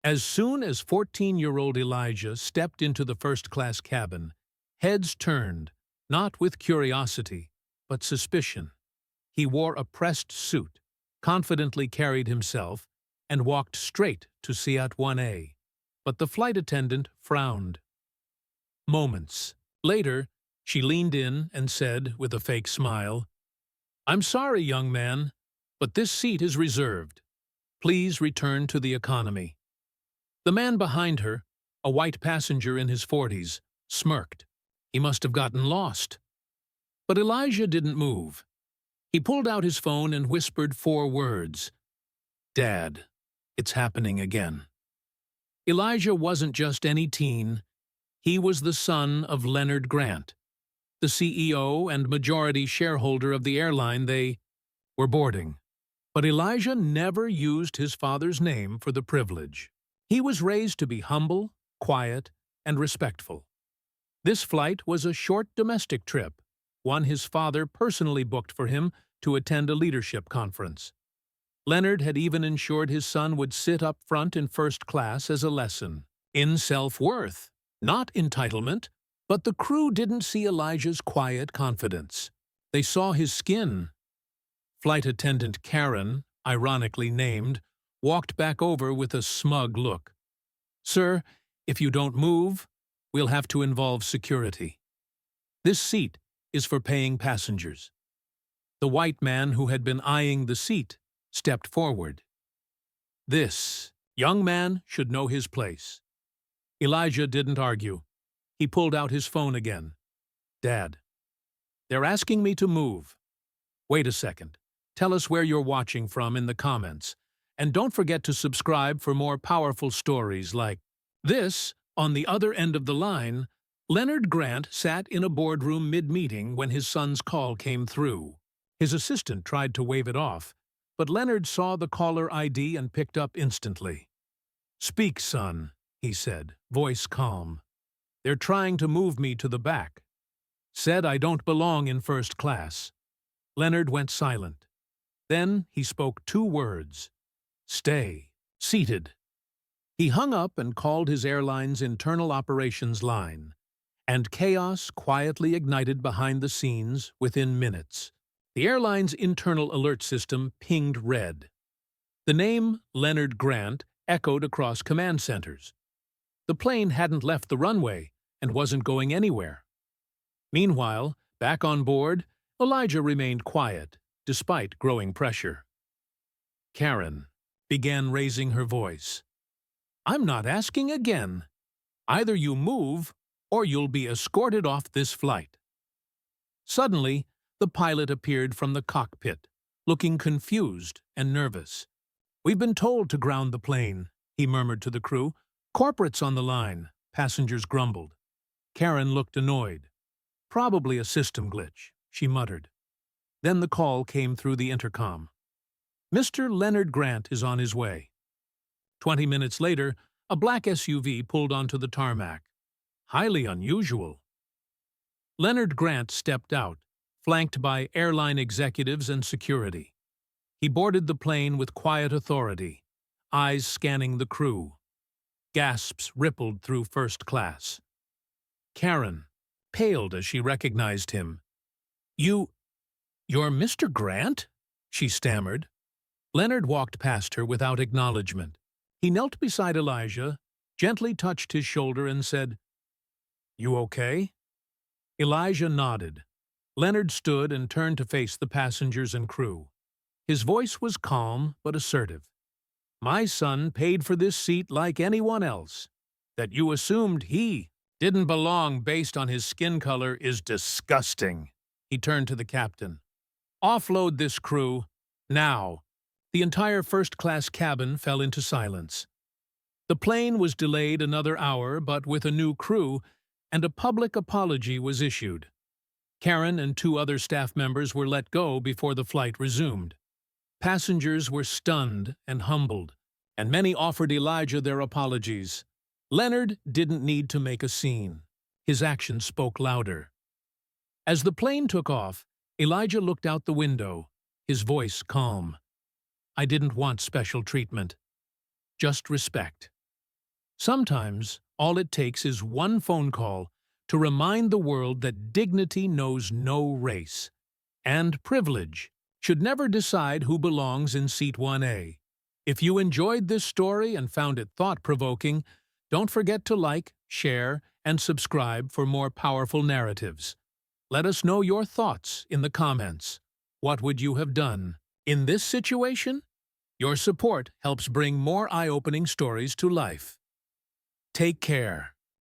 As soon as 14-year-old Elijah stepped into the first-class cabin, heads turned, not with curiosity, but suspicion. He wore a pressed suit, confidently carried himself, and walked straight to Seat 1A. But the flight attendant frowned. Moments later, she leaned in and said, with a fake smile, "I'm sorry, young man, but this seat is reserved. Please return to the economy." The man behind her, a white passenger in his 40s, smirked. He must have gotten lost. But Elijah didn't move. He pulled out his phone and whispered 4 words. "Dad, it's happening again." Elijah wasn't just any teen. He was the son of Leonard Grant, the CEO and majority shareholder of the airline they were boarding. But Elijah never used his father's name for the privilege. He was raised to be humble, quiet, and respectful. This flight was a short domestic trip, one his father personally booked for him to attend a leadership conference. Leonard had even ensured his son would sit up front in first class as a lesson in self-worth, not entitlement. But the crew didn't see Elijah's quiet confidence. They saw his skin. Flight attendant Karen, ironically named, walked back over with a smug look. "Sir, if you don't move, we'll have to involve security. This seat is for paying passengers." The white man who had been eyeing the seat stepped forward. This young man should know his place. Elijah didn't argue. He pulled out his phone again. "Dad, they're asking me to move. Wait a second. Tell us where you're watching from in the comments. And don't forget to subscribe for more powerful stories like this." On the other end of the line, Leonard Grant sat in a boardroom mid-meeting when his son's call came through. His assistant tried to wave it off, but Leonard saw the caller ID and picked up instantly. "Speak, son," he said, voice calm. "They're trying to move me to the back. Said I don't belong in first class." Leonard went silent. Then he spoke 2 words. "Stay seated." He hung up and called his airline's internal operations line, and chaos quietly ignited behind the scenes within minutes. The airline's internal alert system pinged red. The name Leonard Grant echoed across command centers. The plane hadn't left the runway and wasn't going anywhere. Meanwhile, back on board, Elijah remained quiet, despite growing pressure. Karen began raising her voice. "I'm not asking again. Either you move, or you'll be escorted off this flight." Suddenly, the pilot appeared from the cockpit, looking confused and nervous. "We've been told to ground the plane," he murmured to the crew. "Corporate's on the line," passengers grumbled. Karen looked annoyed. "Probably a system glitch," she muttered. Then the call came through the intercom. "Mr. Leonard Grant is on his way." 20 minutes later, a black SUV pulled onto the tarmac. Highly unusual. Leonard Grant stepped out, flanked by airline executives and security. He boarded the plane with quiet authority, eyes scanning the crew. Gasps rippled through first class. Karen paled as she recognized him. You're Mr. Grant?" she stammered. Leonard walked past her without acknowledgement. He knelt beside Elijah, gently touched his shoulder and said, "You okay?" Elijah nodded. Leonard stood and turned to face the passengers and crew. His voice was calm but assertive. "My son paid for this seat like anyone else. That you assumed he didn't belong based on his skin color is disgusting." He turned to the captain. "Offload this crew, now." The entire first-class cabin fell into silence. The plane was delayed another hour, but with a new crew, and a public apology was issued. Karen and 2 other staff members were let go before the flight resumed. Passengers were stunned and humbled, and many offered Elijah their apologies. Leonard didn't need to make a scene. His actions spoke louder. As the plane took off, Elijah looked out the window, his voice calm. "I didn't want special treatment. Just respect." Sometimes, all it takes is one phone call to remind the world that dignity knows no race, and privilege should never decide who belongs in Seat 1A. If you enjoyed this story and found it thought-provoking, don't forget to like, share, and subscribe for more powerful narratives. Let us know your thoughts in the comments. What would you have done in this situation? Your support helps bring more eye-opening stories to life. Take care.